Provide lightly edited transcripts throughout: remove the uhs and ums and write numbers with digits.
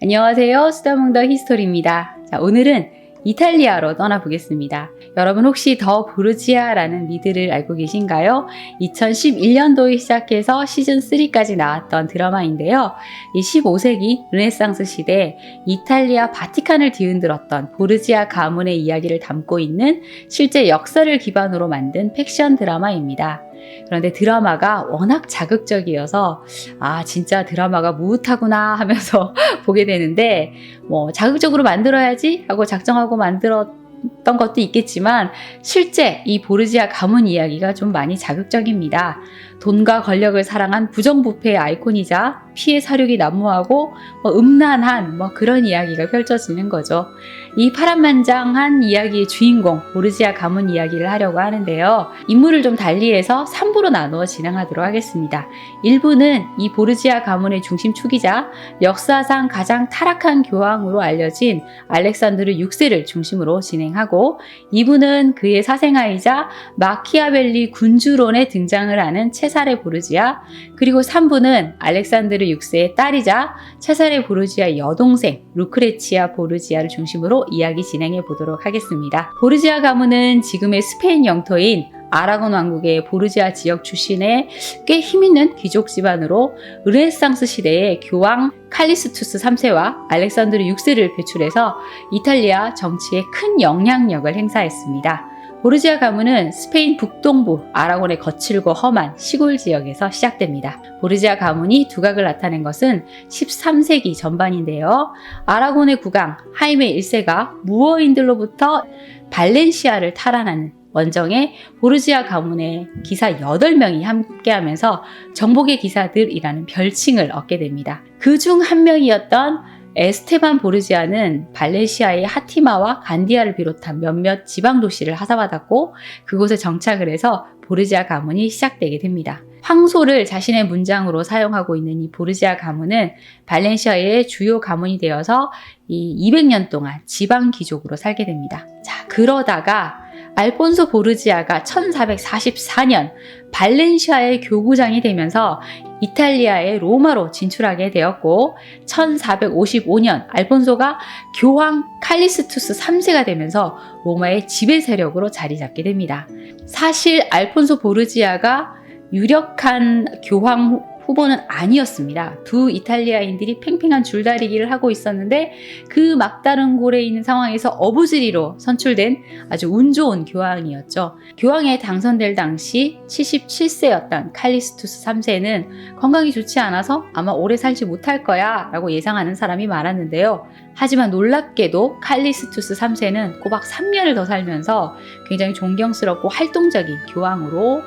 안녕하세요. 수다몽더 히스토리입니다. 자, 오늘은 이탈리아로 떠나보겠습니다. 여러분 혹시 더 보르지아라는 미드를 알고 계신가요? 2011년도에 시작해서 시즌3까지 나왔던 드라마인데요. 이 15세기 르네상스 시대 이탈리아 바티칸을 뒤흔들었던 보르지아 가문의 이야기를 담고 있는 실제 역사를 기반으로 만든 팩션 드라마입니다. 그런데 드라마가 워낙 자극적이어서 진짜 드라마가 무릇하구나 하면서 보게 되는데 자극적으로 만들어야지 하고 작정하고 만들었던 것도 있겠지만 실제 이 보르지아 가문 이야기가 좀 많이 자극적입니다. 돈과 권력을 사랑한 부정부패의 아이콘이자 피해 사륙이 난무하고 음란한 그런 이야기가 펼쳐지는 거죠. 이 파란만장한 이야기의 주인공 보르지아 가문 이야기를 하려고 하는데요. 인물을 좀 달리해서 3부로 나누어 진행하도록 하겠습니다. 1부는 이 보르지아 가문의 중심 축이자 역사상 가장 타락한 교황으로 알려진 알렉산드르 6세를 중심으로 진행하고 2부는 그의 사생아이자 마키아벨리 군주론에 등장을 하는 체사레 보르지아, 그리고 3부는 알렉산드르 6세의 딸이자 체사레 보르지아의 여동생 루크레치아 보르지아를 중심으로 이야기 진행해 보도록 하겠습니다. 보르지아 가문은 지금의 스페인 영토인 아라곤 왕국의 보르지아 지역 출신의 꽤 힘있는 귀족 집안으로 르네상스 시대의 교황 칼리스투스 3세와 알렉산드르 6세를 배출해서 이탈리아 정치에 큰 영향력을 행사했습니다. 보르지아 가문은 스페인 북동부 아라곤의 거칠고 험한 시골 지역에서 시작됩니다. 보르지아 가문이 두각을 나타낸 것은 13세기 전반인데요. 아라곤의 국왕 하이메 1세가 무어인들로부터 발렌시아를 탈환하는 원정에 보르지아 가문의 기사 8명이 함께하면서 정복의 기사들이라는 별칭을 얻게 됩니다. 그중 한 명이었던 에스테반 보르지아는 발렌시아의 하티마와 간디아를 비롯한 몇몇 지방 도시를 하사받았고 그곳에 정착을 해서 보르지아 가문이 시작되게 됩니다. 황소를 자신의 문장으로 사용하고 있는 이 보르지아 가문은 발렌시아의 주요 가문이 되어서 이 200년 동안 지방 귀족으로 살게 됩니다. 자, 그러다가 알폰소 보르지아가 1444년 발렌시아의 교구장이 되면서 이탈리아의 로마로 진출하게 되었고 1455년 알폰소가 교황 칼리스투스 3세가 되면서 로마의 지배 세력으로 자리 잡게 됩니다. 사실 알폰소 보르지아가 유력한 교황 후보는 아니었습니다. 두 이탈리아인들이 팽팽한 줄다리기를 하고 있었는데 그 막다른 고래에 있는 상황에서 어부지리로 선출된 아주 운 좋은 교황이었죠. 교황에 당선될 당시 77세였던 칼리스투스 3세는 건강이 좋지 않아서 아마 오래 살지 못할 거야 라고 예상하는 사람이 많았는데요. 하지만 놀랍게도 칼리스투스 3세는 꼬박 3년을 더 살면서 굉장히 존경스럽고 활동적인 교황으로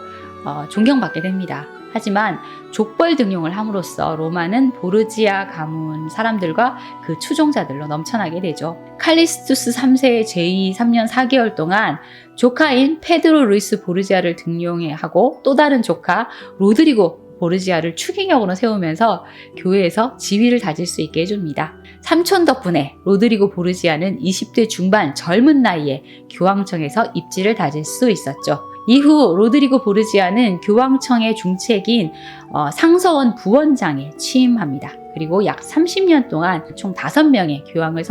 존경받게 됩니다. 하지만 족벌 등용을 함으로써 로마는 보르지아 가문 사람들과 그 추종자들로 넘쳐나게 되죠. 칼리스투스 3세의 제2 3년 4개월 동안 조카인 페드로 루이스 보르지아를 등용하고 또 다른 조카 로드리고 보르지아를 추기경으로 세우면서 교회에서 지위를 다질 수 있게 해줍니다. 삼촌 덕분에 로드리고 보르지아는 20대 중반 젊은 나이에 교황청에서 입지를 다질 수 있었죠. 이후 로드리고 보르지아는 교황청의 중책인 상서원 부원장에 취임합니다. 그리고 약 30년 동안 총 5명의 교황을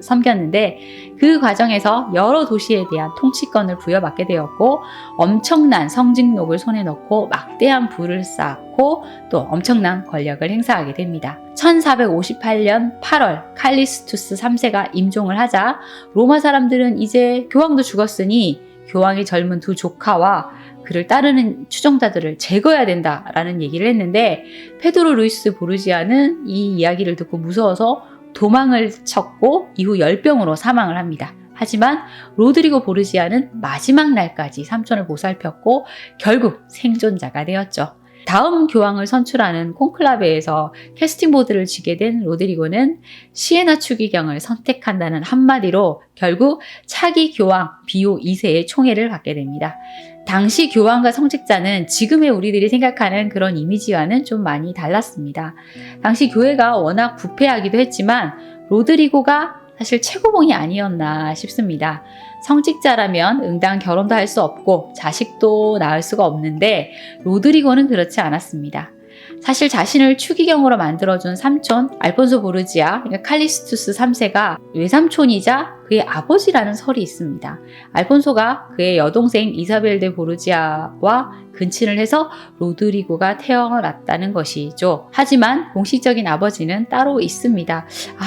섬겼는데 그 과정에서 여러 도시에 대한 통치권을 부여받게 되었고 엄청난 성직록을 손에 넣고 막대한 부를 쌓고 또 엄청난 권력을 행사하게 됩니다. 1458년 8월 칼리스투스 3세가 임종을 하자 로마 사람들은 이제 교황도 죽었으니 교황의 젊은 두 조카와 그를 따르는 추종자들을 제거해야 된다라는 얘기를 했는데 페드로 루이스 보르지아는 이 이야기를 듣고 무서워서 도망을 쳤고 이후 열병으로 사망을 합니다. 하지만 로드리고 보르지아는 마지막 날까지 삼촌을 보살폈고 결국 생존자가 되었죠. 다음 교황을 선출하는 콘클라베에서 캐스팅보드를 쥐게 된 로드리고는 시에나 추기경을 선택한다는 한마디로 결국 차기 교황 비오 2세의 총애를 받게 됩니다. 당시 교황과 성직자는 지금의 우리들이 생각하는 그런 이미지와는 좀 많이 달랐습니다. 당시 교회가 워낙 부패하기도 했지만 로드리고가 사실 최고봉이 아니었나 싶습니다. 성직자라면 응당 결혼도 할 수 없고 자식도 낳을 수가 없는데 로드리고는 그렇지 않았습니다. 사실 자신을 추기경으로 만들어준 삼촌 알폰소 보르지아, 그러니까 칼리스투스 3세가 외삼촌이자 그의 아버지라는 설이 있습니다. 알폰소가 그의 여동생 이사벨 데 보르지아와 근친을 해서 로드리고가 태어났다는 것이죠. 하지만 공식적인 아버지는 따로 있습니다.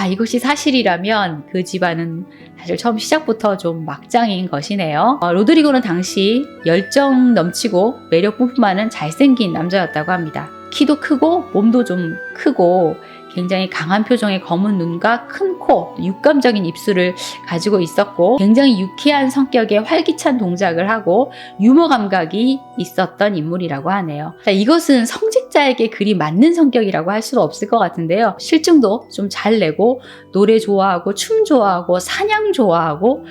이것이 사실이라면 그 집안은 사실 처음 시작부터 좀 막장인 것이네요. 로드리고는 당시 열정 넘치고 매력 뿜뿜하는 잘생긴 남자였다고 합니다. 키도 크고 몸도 좀 크고 굉장히 강한 표정의 검은 눈과 큰 코, 육감적인 입술을 가지고 있었고 굉장히 유쾌한 성격의 활기찬 동작을 하고 유머 감각이 있었던 인물이라고 하네요. 자, 이것은 성직자에게 그리 맞는 성격이라고 할 수는 없을 것 같은데요. 실증도 좀 잘 내고 노래 좋아하고 춤 좋아하고 사냥 좋아하고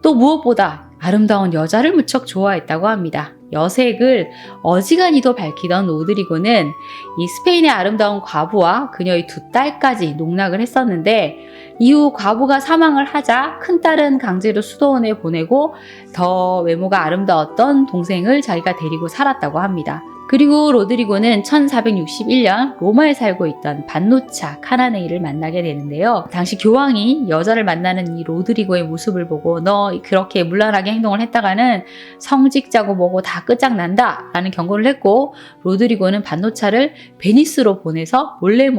또 무엇보다 아름다운 여자를 무척 좋아했다고 합니다. 여색을 어지간히도 밝히던 로드리고는 이 스페인의 아름다운 과부와 그녀의 두 딸까지 농락을 했었는데 이후 과부가 사망을 하자 큰딸은 강제로 수도원에 보내고 더 외모가 아름다웠던 동생을 자기가 데리고 살았다고 합니다. 그리고 로드리고는 1461년 로마에 살고 있던 반노차 카나네이를 만나게 되는데요. 당시 교황이 여자를 만나는 이 로드리고의 모습을 보고 너 그렇게 문란하게 행동을 했다가는 성직자고 뭐고 다 끝장난다 라는 경고를 했고 로드리고는 반노차를 베니스로 보내서 몰래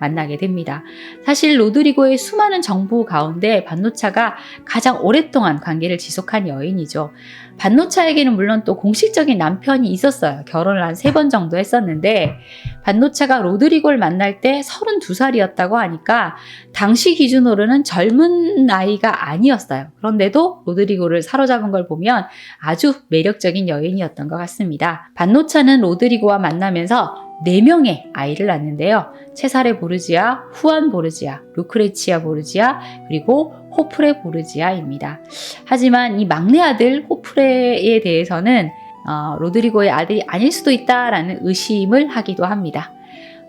만나게 됩니다. 사실 로드리고의 수많은 정부 가운데 반노차가 가장 오랫동안 관계를 지속한 여인이죠. 반노차에게는 물론 또 공식적인 남편이 있었어요. 결혼을 한 3번 정도 했었는데 반노차가 로드리고를 만날 때 32살이었다고 하니까 당시 기준으로는 젊은 나이가 아니었어요. 그런데도 로드리고를 사로잡은 걸 보면 아주 매력적인 여인이었던 것 같습니다. 반노차는 로드리고와 만나면서 4명의 아이를 낳는데요. 체사레 보르지아, 후안 보르지아, 루크레치아 보르지아, 그리고 호프레 보르지아입니다. 하지만 이 막내 아들 호프레에 대해서는 로드리고의 아들이 아닐 수도 있다라는 의심을 하기도 합니다.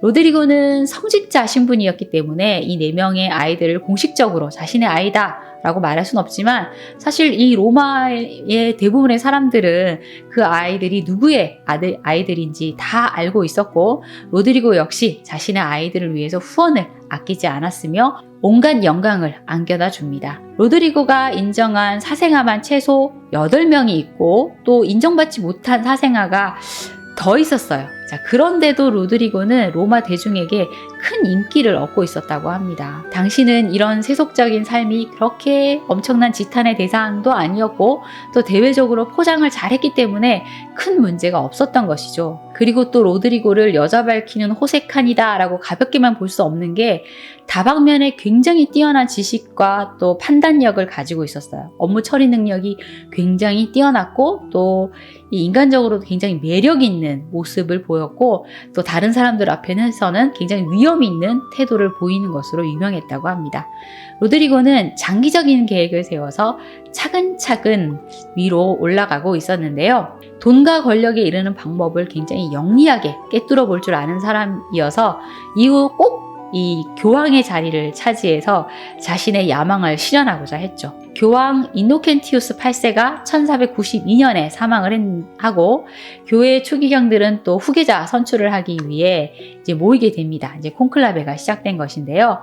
로드리고는 성직자 신분이었기 때문에 이 4명의 아이들을 공식적으로 자신의 아이다 라고 말할 수는 없지만 사실 이 로마의 대부분의 사람들은 그 아이들이 누구의 아이들인지 다 알고 있었고 로드리고 역시 자신의 아이들을 위해서 후원을 아끼지 않았으며 온갖 영광을 안겨다 줍니다. 로드리고가 인정한 사생아만 최소 8명이 있고 또 인정받지 못한 사생아가 더 있었어요. 자, 그런데도 로드리고는 로마 대중에게 큰 인기를 얻고 있었다고 합니다. 당시는 이런 세속적인 삶이 그렇게 엄청난 지탄의 대상도 아니었고 또 대외적으로 포장을 잘했기 때문에 큰 문제가 없었던 것이죠. 그리고 또 로드리고를 여자 밝히는 호색한이다 라고 가볍게만 볼 수 없는 게 다방면에 굉장히 뛰어난 지식과 또 판단력을 가지고 있었어요. 업무 처리 능력이 굉장히 뛰어났고 또 인간적으로도 굉장히 매력 있는 모습을 보였고 또 다른 사람들 앞에서는 굉장히 위험 있는 태도를 보이는 것으로 유명했다고 합니다. 로드리고는 장기적인 계획을 세워서 차근차근 위로 올라가고 있었는데요. 돈과 권력에 이르는 방법을 굉장히 영리하게 꿰뚫어 볼 줄 아는 사람이어서 이후 꼭 이 교황의 자리를 차지해서 자신의 야망을 실현하고자 했죠. 교황 인노켄티우스 8세가 1492년에 사망을 하고 교회의 추기경들은 또 후계자 선출을 하기 위해 이제 모이게 됩니다. 이제 콘클라베가 시작된 것인데요.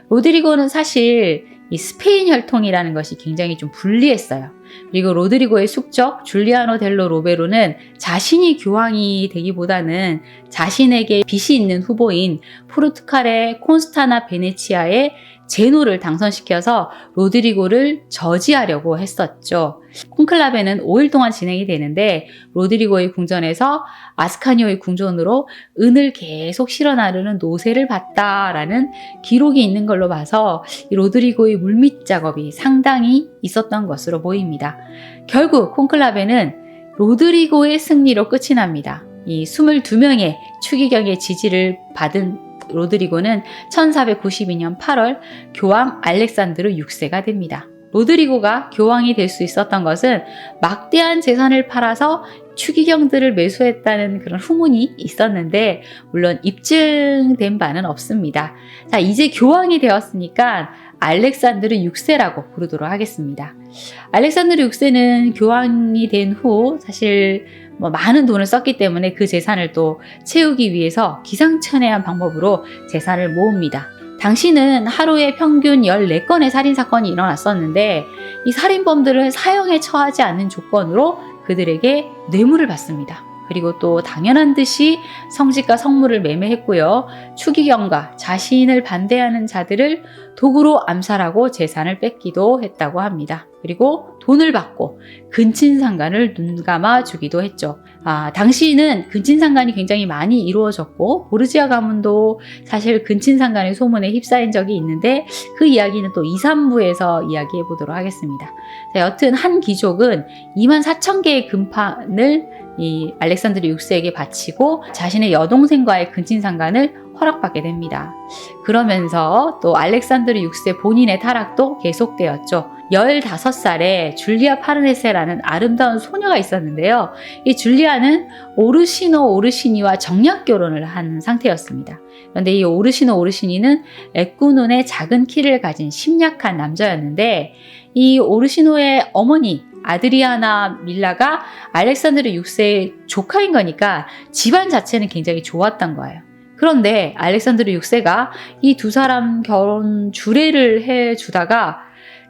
로드리고는 사실 이 스페인 혈통이라는 것이 굉장히 좀 불리했어요. 그리고 로드리고의 숙적 줄리아노 델로 로베로는 자신이 교황이 되기보다는 자신에게 빚이 있는 후보인 포르투갈의 콘스타나 베네치아의 제노를 당선시켜서 로드리고를 저지하려고 했었죠. 콘클라베는 5일 동안 진행이 되는데 로드리고의 궁전에서 아스카니오의 궁전으로 은을 계속 실어 나르는 노새를 봤다라는 기록이 있는 걸로 봐서 이 로드리고의 물밑 작업이 상당히 있었던 것으로 보입니다. 결국 콘클라베는 로드리고의 승리로 끝이 납니다. 이 22명의 추기경의 지지를 받은 로드리고는 1492년 8월 교황 알렉산드로 6세가 됩니다. 로드리고가 교황이 될 수 있었던 것은 막대한 재산을 팔아서 추기경들을 매수했다는 그런 후문이 있었는데 물론 입증된 바는 없습니다. 자, 이제 교황이 되었으니까 알렉산드르 6세라고 부르도록 하겠습니다. 알렉산드르 6세는 교황이 된 후 사실 많은 돈을 썼기 때문에 그 재산을 또 채우기 위해서 기상천외한 방법으로 재산을 모읍니다. 당시는 하루에 평균 14건의 살인사건이 일어났었는데 이 살인범들을 사형에 처하지 않는 조건으로 그들에게 뇌물을 받습니다. 그리고 또 당연한 듯이 성직과 성물을 매매했고요. 추기경과 자신을 반대하는 자들을 도구로 암살하고 재산을 뺏기도 했다고 합니다. 그리고 돈을 받고 근친상간을 눈감아 주기도 했죠. 당시에는 근친상간이 굉장히 많이 이루어졌고 보르지아 가문도 사실 근친상간의 소문에 휩싸인 적이 있는데 그 이야기는 또 2, 3부에서 이야기해 보도록 하겠습니다. 자, 여튼 한 귀족은 24,000개의 금판을 이 알렉산드르 6세에게 바치고 자신의 여동생과의 근친상간을 허락받게 됩니다. 그러면서 또 알렉산드르 6세 본인의 타락도 계속되었죠. 15살에 줄리아 파르네세라는 아름다운 소녀가 있었는데요. 이 줄리아는 오르시니와 정략 결혼을 한 상태였습니다. 그런데 이 오르시니는 애꾸눈의 작은 키를 가진 심약한 남자였는데 이 오르시노의 어머니 아드리아나 밀라가 알렉산드르 6세의 조카인 거니까 집안 자체는 굉장히 좋았던 거예요. 그런데 알렉산드르 6세가 이 두 사람 결혼 주례를 해주다가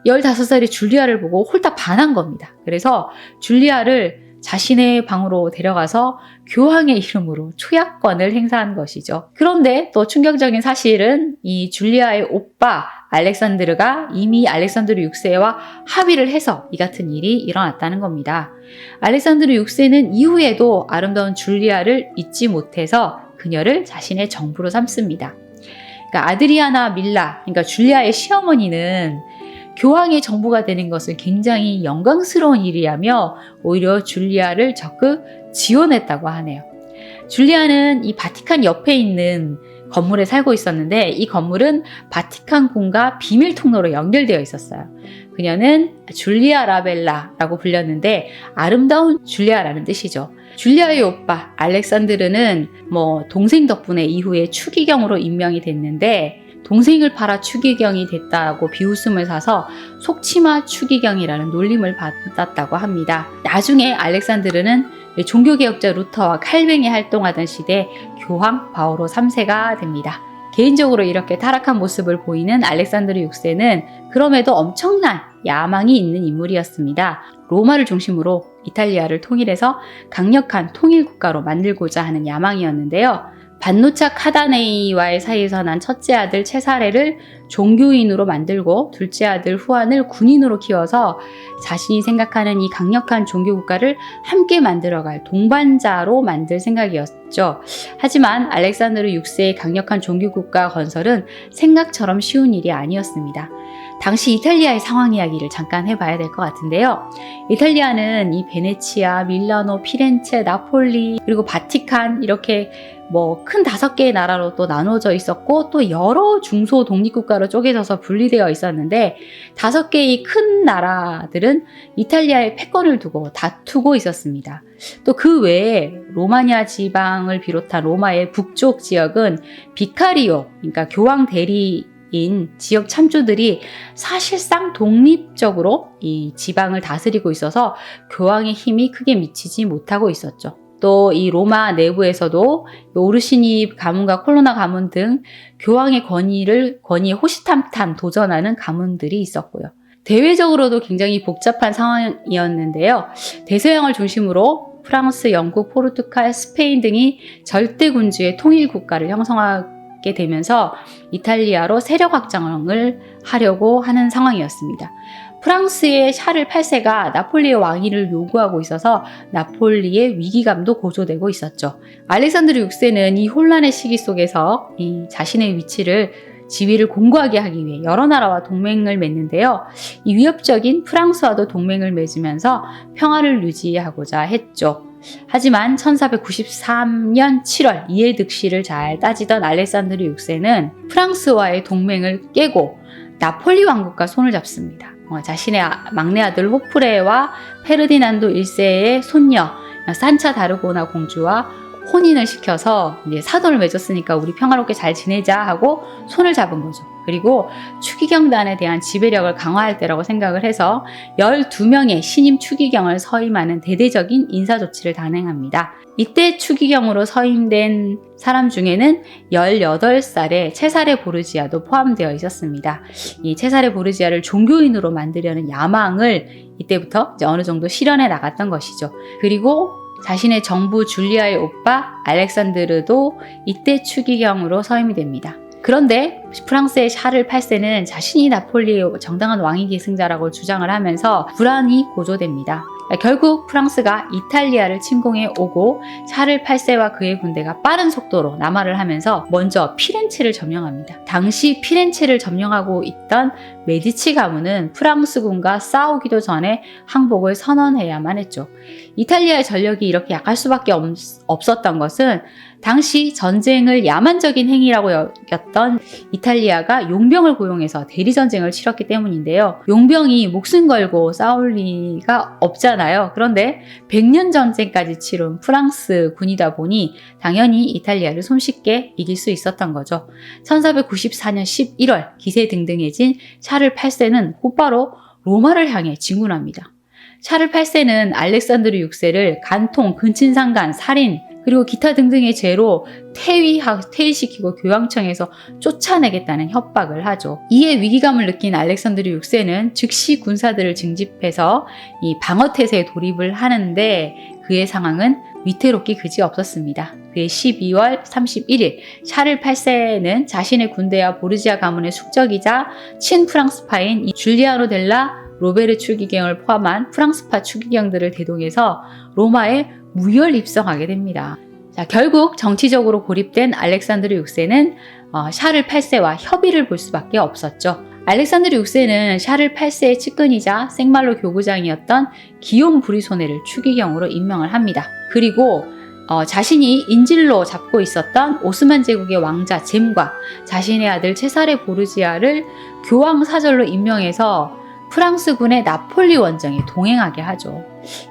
15살의 줄리아를 보고 홀딱 반한 겁니다. 그래서 줄리아를 자신의 방으로 데려가서 교황의 이름으로 초약권을 행사한 것이죠. 그런데 또 충격적인 사실은 이 줄리아의 오빠 알렉산드르가 이미 알렉산드르 6세와 합의를 해서 이 같은 일이 일어났다는 겁니다. 알렉산드르 6세는 이후에도 아름다운 줄리아를 잊지 못해서 그녀를 자신의 정부로 삼습니다. 그러니까 아드리아나 밀라, 그러니까 줄리아의 시어머니는 교황의 정부가 되는 것은 굉장히 영광스러운 일이라며 오히려 줄리아를 적극 지원했다고 하네요. 줄리아는 이 바티칸 옆에 있는 건물에 살고 있었는데 이 건물은 바티칸 궁과 비밀 통로로 연결되어 있었어요. 그녀는 줄리아 라벨라라고 불렸는데 아름다운 줄리아라는 뜻이죠. 줄리아의 오빠 알렉산드르는 동생 덕분에 이후에 추기경으로 임명이 됐는데 동생을 팔아 추기경이 됐다고 비웃음을 사서 속치마 추기경이라는 놀림을 받았다고 합니다. 나중에 알렉산드르는 종교개혁자 루터와 칼뱅이 활동하던 시대 교황 바오로 3세가 됩니다. 개인적으로 이렇게 타락한 모습을 보이는 알렉산드르 6세는 그럼에도 엄청난 야망이 있는 인물이었습니다. 로마를 중심으로 이탈리아를 통일해서 강력한 통일국가로 만들고자 하는 야망이었는데요. 반누차 카다네이와의 사이에서 난 첫째 아들 체사레를 종교인으로 만들고 둘째 아들 후안을 군인으로 키워서 자신이 생각하는 이 강력한 종교국가를 함께 만들어갈 동반자로 만들 생각이었죠. 하지만 알렉산드르 6세의 강력한 종교국가 건설은 생각처럼 쉬운 일이 아니었습니다. 당시 이탈리아의 상황 이야기를 잠깐 해봐야 될 것 같은데요. 이탈리아는 이 베네치아, 밀라노, 피렌체, 나폴리, 그리고 바티칸 이렇게 큰 5개의 나라로 또 나눠져 있었고 또 여러 중소 독립국가로 쪼개져서 분리되어 있었는데 5개의 큰 나라들은 이탈리아의 패권을 두고 다투고 있었습니다. 또 그 외에 로마니아 지방을 비롯한 로마의 북쪽 지역은 비카리오, 그러니까 교황 대리인 지역 참주들이 사실상 독립적으로 이 지방을 다스리고 있어서 교황의 힘이 크게 미치지 못하고 있었죠. 또 이 로마 내부에서도 오르시니 가문과 콜로나 가문 등 교황의 권위에 호시탐탐 도전하는 가문들이 있었고요. 대외적으로도 굉장히 복잡한 상황이었는데요. 대서양을 중심으로 프랑스, 영국, 포르투갈, 스페인 등이 절대군주의 통일국가를 형성하게 되면서 이탈리아로 세력 확장을 하려고 하는 상황이었습니다. 프랑스의 샤를 8세가 나폴리의 왕위를 요구하고 있어서 나폴리의 위기감도 고조되고 있었죠. 알렉산드르 6세는 이 혼란의 시기 속에서 이 자신의 지위를 공고하게 하기 위해 여러 나라와 동맹을 맺는데요. 이 위협적인 프랑스와도 동맹을 맺으면서 평화를 유지하고자 했죠. 하지만 1493년 7월 이해득실을 잘 따지던 알렉산드르 6세는 프랑스와의 동맹을 깨고 나폴리 왕국과 손을 잡습니다. 자신의 막내 아들 호프레와 페르디난도 1세의 손녀 산차 다르고나 공주와 혼인을 시켜서 이제 사돈을 맺었으니까 우리 평화롭게 잘 지내자 하고 손을 잡은 거죠. 그리고 추기경단에 대한 지배력을 강화할 때라고 생각을 해서 12명의 신임 추기경을 서임하는 대대적인 인사조치를 단행합니다. 이때 추기경으로 서임된 사람 중에는 18살의 체사레 보르지아도 포함되어 있었습니다. 이 체사레 보르지아를 종교인으로 만들려는 야망을 이때부터 이제 어느 정도 실현해 나갔던 것이죠. 그리고 자신의 정부 줄리아의 오빠 알렉산드르도 이때 추기경으로 서임이 됩니다. 그런데 프랑스의 샤를 8세는 자신이 나폴리의 정당한 왕위 계승자라고 주장을 하면서 불안이 고조됩니다. 결국 프랑스가 이탈리아를 침공해 오고 샤를 8세와 그의 군대가 빠른 속도로 남하를 하면서 먼저 피렌체를 점령합니다. 당시 피렌체를 점령하고 있던 메디치 가문은 프랑스군과 싸우기도 전에 항복을 선언해야만 했죠. 이탈리아의 전력이 이렇게 약할 수밖에 없었던 것은 당시 전쟁을 야만적인 행위라고 여겼던 이탈리아가 용병을 고용해서 대리전쟁을 치렀기 때문인데요. 용병이 목숨 걸고 싸울 리가 없잖아요. 그런데 100년 전쟁까지 치른 프랑스 군이다 보니 당연히 이탈리아를 손쉽게 이길 수 있었던 거죠. 1494년 11월 기세등등해진 샤를 8세는 곧바로 로마를 향해 진군합니다. 샤를 8세는 알렉산드르 6세를 간통, 근친상간, 살인, 그리고 기타 등등의 죄로 퇴위시키고 교황청에서 쫓아내겠다는 협박을 하죠. 이에 위기감을 느낀 알렉산드르 6세는 즉시 군사들을 징집해서 이 방어태세에 돌입을 하는데 그의 상황은 위태롭기 그지없었습니다. 그의 12월 31일 샤를 8세는 자신의 군대와 보르지아 가문의 숙적이자 친프랑스파인 이 줄리아노 델라 로베르 추기경을 포함한 프랑스파 추기경들을 대동해서 로마에 무혈 입성하게 됩니다. 자, 결국 정치적으로 고립된 알렉산드르 6세는 샤를 8세와 협의를 볼 수밖에 없었죠. 알렉산드르 6세는 샤를 8세의 측근이자 생말로 교구장이었던 기욤 브리소네를 추기경으로 임명을 합니다. 그리고 자신이 인질로 잡고 있었던 오스만 제국의 왕자 젬과 자신의 아들 체사레 보르지아를 교황 사절로 임명해서 프랑스군의 나폴리 원정에 동행하게 하죠.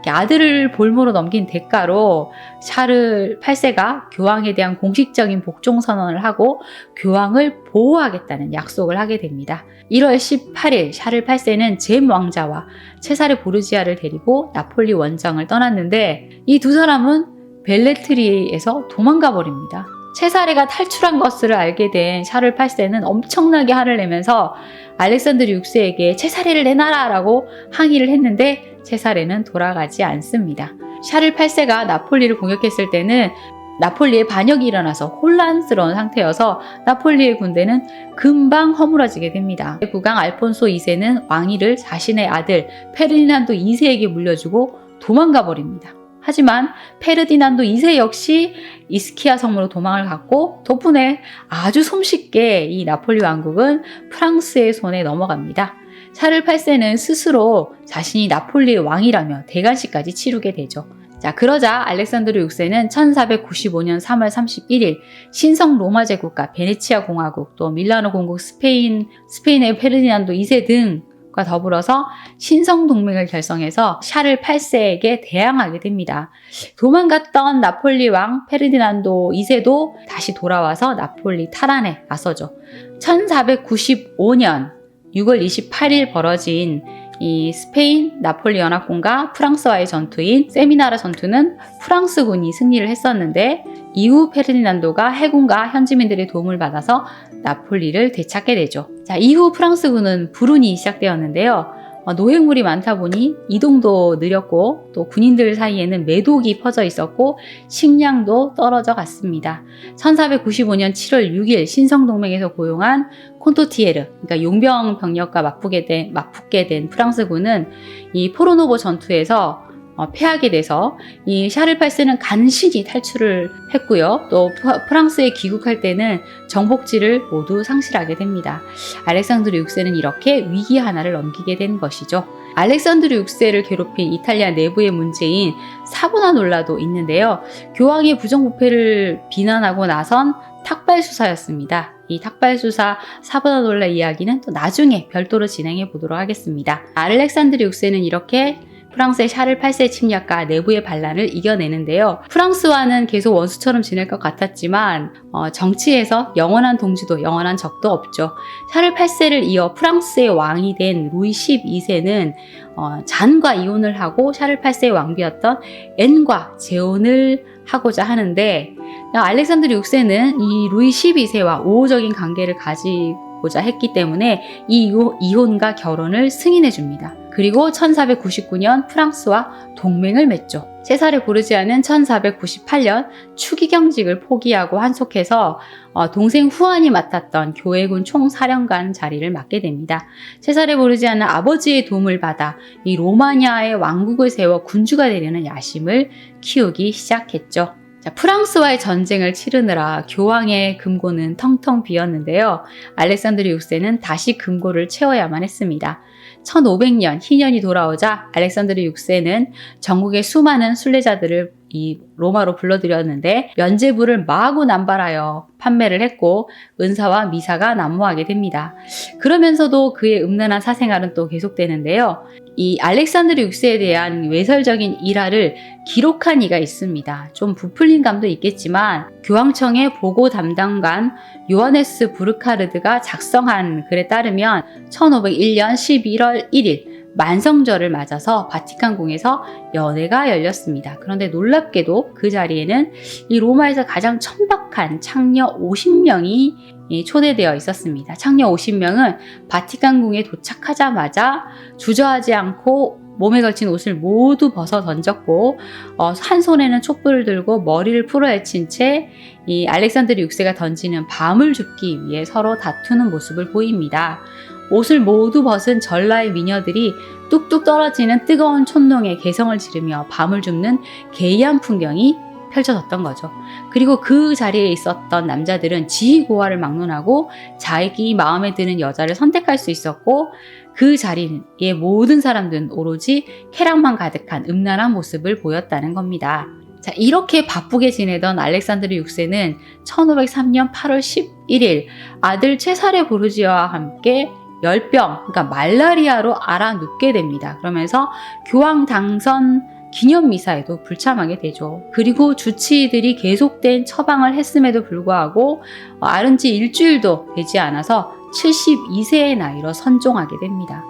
아들을 볼모로 넘긴 대가로 샤를 8세가 교황에 대한 공식적인 복종 선언을 하고 교황을 보호하겠다는 약속을 하게 됩니다. 1월 18일 샤를 8세는 젬 왕자와 체사레 보르지아를 데리고 나폴리 원정을 떠났는데 이 두 사람은 벨레트리에서 도망가 버립니다. 체사레가 탈출한 것을 알게 된 샤를 8세는 엄청나게 화를 내면서 알렉산드르 6세에게 체사레를 내놔라 라고 항의를 했는데 체사레는 돌아가지 않습니다. 샤를 8세가 나폴리를 공격했을 때는 나폴리에 반역이 일어나서 혼란스러운 상태여서 나폴리의 군대는 금방 허물어지게 됩니다. 국왕 알폰소 2세는 왕위를 자신의 아들 페르디난도 2세에게 물려주고 도망가 버립니다. 하지만 페르디난도 2세 역시 이스키아 섬으로 도망을 갔고 덕분에 아주 손쉽게 이 나폴리 왕국은 프랑스의 손에 넘어갑니다. 샤를 8세는 스스로 자신이 나폴리의 왕이라며 대관식까지 치르게 되죠. 자, 그러자 알렉산드르 6세는 1495년 3월 31일 신성 로마 제국과 베네치아 공화국, 또 밀라노 공국, 스페인의 페르디난도 2세 등과 더불어서 신성 동맹을 결성해서 샤를 8세에게 대항하게 됩니다. 도망갔던 나폴리 왕 페르디난도 2세도 다시 돌아와서 나폴리 탈환에 나서죠. 1495년 6월 28일 벌어진 이 스페인 나폴리 연합군과 프랑스와의 전투인 세미나라 전투는 프랑스군이 승리를 했었는데 이후 페르디난도가 해군과 현지민들의 도움을 받아서 나폴리를 되찾게 되죠. 자, 이후 프랑스군은 불운이 시작되었는데요. 노획물이 많다 보니 이동도 느렸고 또 군인들 사이에는 매독이 퍼져 있었고 식량도 떨어져 갔습니다. 1495년 7월 6일 신성동맹에서 고용한 콘토티에르, 그러니까 용병 병력과 맞붙게 된 프랑스군은 이 포르노보 전투에서 패하게 돼서 이 샤를 8세는 간신히 탈출을 했고요. 또 프랑스에 귀국할 때는 정복지를 모두 상실하게 됩니다. 알렉산드르 6세는 이렇게 위기 하나를 넘기게 된 것이죠. 알렉산드르 6세를 괴롭힌 이탈리아 내부의 문제인 사보나놀라도 있는데요. 교황의 부정부패를 비난하고 나선 탁발수사였습니다. 이 탁발수사 사보나놀라 이야기는 또 나중에 별도로 진행해 보도록 하겠습니다. 알렉산드르 6세는 이렇게 프랑스의 샤를 8세 침략과 내부의 반란을 이겨내는데요. 프랑스와는 계속 원수처럼 지낼 것 같았지만 정치에서 영원한 동지도 영원한 적도 없죠. 샤를 8세를 이어 프랑스의 왕이 된 루이 12세는 잔과 이혼을 하고 샤를 8세의 왕비였던 앤과 재혼을 하고자 하는데, 알렉산드르 6세는 이 루이 12세와 우호적인 관계를 가지고자 했기 때문에 이 이혼과 결혼을 승인해 줍니다. 그리고 1499년 프랑스와 동맹을 맺죠. 세사르 보르지아는 1498년 추기경직을 포기하고 한속해서 동생 후안이 맡았던 교회군 총사령관 자리를 맡게 됩니다. 세사르 보르지아는 아버지의 도움을 받아 이 로마니아의 왕국을 세워 군주가 되려는 야심을 키우기 시작했죠. 자, 프랑스와의 전쟁을 치르느라 교황의 금고는 텅텅 비었는데요. 알렉산드르 6세는 다시 금고를 채워야만 했습니다. 1500년 희년이 돌아오자 알렉산드르 6세는 전국의 수많은 순례자들을 이 로마로 불러들였는데 면제부를 마구 남발하여 판매를 했고 은사와 미사가 난무하게 됩니다. 그러면서도 그의 음란한 사생활은 또 계속되는데요. 이 알렉산드르 6세에 대한 외설적인 일화를 기록한 이가 있습니다. 좀 부풀린 감도 있겠지만 교황청의 보고 담당관 요하네스 부르카르드가 작성한 글에 따르면 1501년 11월 1일 만성절을 맞아서 바티칸궁에서 연회가 열렸습니다. 그런데 놀랍게도 그 자리에는 이 로마에서 가장 천박한 창녀 50명이 초대되어 있었습니다. 창녀 50명은 바티칸궁에 도착하자마자 주저하지 않고 몸에 걸친 옷을 모두 벗어 던졌고 한 손에는 촛불을 들고 머리를 풀어헤친 채 이 알렉산드르 6세가 던지는 밤을 줍기 위해 서로 다투는 모습을 보입니다. 옷을 모두 벗은 전라의 미녀들이 뚝뚝 떨어지는 뜨거운 촛농에 개성을 지르며 밤을 줍는 게이한 풍경이 펼쳐졌던 거죠. 그리고 그 자리에 있었던 남자들은 지휘고하를 막론하고 자기 마음에 드는 여자를 선택할 수 있었고 그 자리에 모든 사람들은 오로지 쾌락만 가득한 음란한 모습을 보였다는 겁니다. 자, 이렇게 바쁘게 지내던 알렉산드르 6세는 1503년 8월 11일 아들 체사레 보르지아와 함께 열병, 그러니까 말라리아로 앓아눕게 됩니다. 그러면서 교황 당선 기념미사에도 불참하게 되죠. 그리고 주치의들이 계속된 처방을 했음에도 불구하고 앓은 지 일주일도 되지 않아서 72세의 나이로 선종하게 됩니다.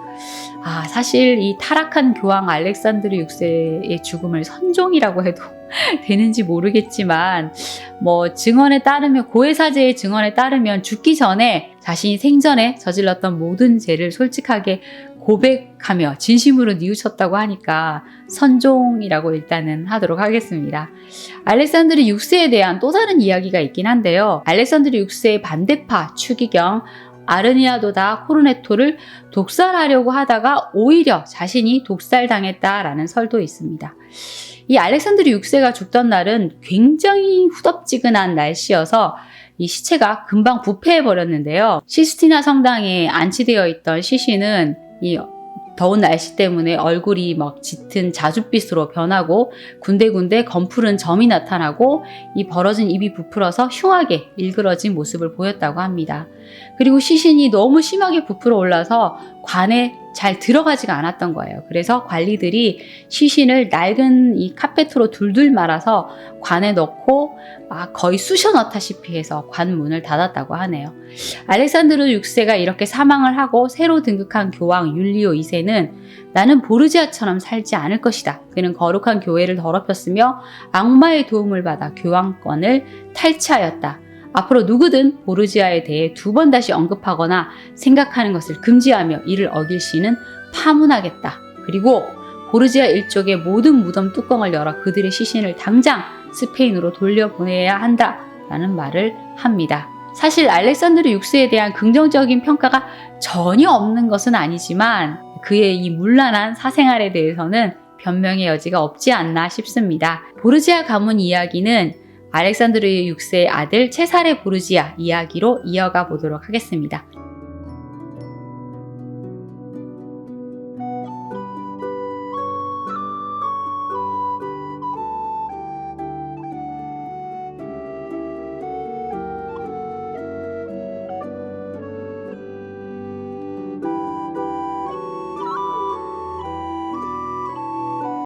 사실 이 타락한 교황 알렉산드르 6세의 죽음을 선종이라고 해도 되는지 모르겠지만 증언에 따르면 고해사제의 증언에 따르면 죽기 전에 자신이 생전에 저질렀던 모든 죄를 솔직하게 고백하며 진심으로 뉘우쳤다고 하니까 선종이라고 일단은 하도록 하겠습니다. 알렉산드르 6세에 대한 또 다른 이야기가 있긴 한데요. 알렉산드르 6세의 반대파 추기경 아르니아도다 코르네토를 독살하려고 하다가 오히려 자신이 독살당했다라는 설도 있습니다. 이 알렉산드르 6세가 죽던 날은 굉장히 후덥지근한 날씨여서 이 시체가 금방 부패해버렸는데요. 시스티나 성당에 안치되어 있던 시신은 이 더운 날씨 때문에 얼굴이 짙은 자줏빛으로 변하고 군데군데 검푸른 점이 나타나고 이 벌어진 입이 부풀어서 흉하게 일그러진 모습을 보였다고 합니다. 그리고 시신이 너무 심하게 부풀어 올라서 관에 잘 들어가지가 않았던 거예요. 그래서 관리들이 시신을 낡은 이 카페트로 둘둘 말아서 관에 넣고 거의 쑤셔 넣다시피 해서 관문을 닫았다고 하네요. 알렉산드르 6세가 이렇게 사망을 하고 새로 등극한 교황 율리오 2세는 나는 보르지아처럼 살지 않을 것이다. 그는 거룩한 교회를 더럽혔으며 악마의 도움을 받아 교황권을 탈취하였다. 앞으로 누구든 보르지아에 대해 두 번 다시 언급하거나 생각하는 것을 금지하며 이를 어길 시는 파문하겠다. 그리고 보르지아 일족의 모든 무덤 뚜껑을 열어 그들의 시신을 당장 스페인으로 돌려보내야 한다라는 말을 합니다. 사실 알렉산드르 6세에 대한 긍정적인 평가가 전혀 없는 것은 아니지만 그의 이 문란한 사생활에 대해서는 변명의 여지가 없지 않나 싶습니다. 보르지아 가문 이야기는 알렉산드르 6세의 아들 체사레 보르지아 이야기로 이어가 보도록 하겠습니다.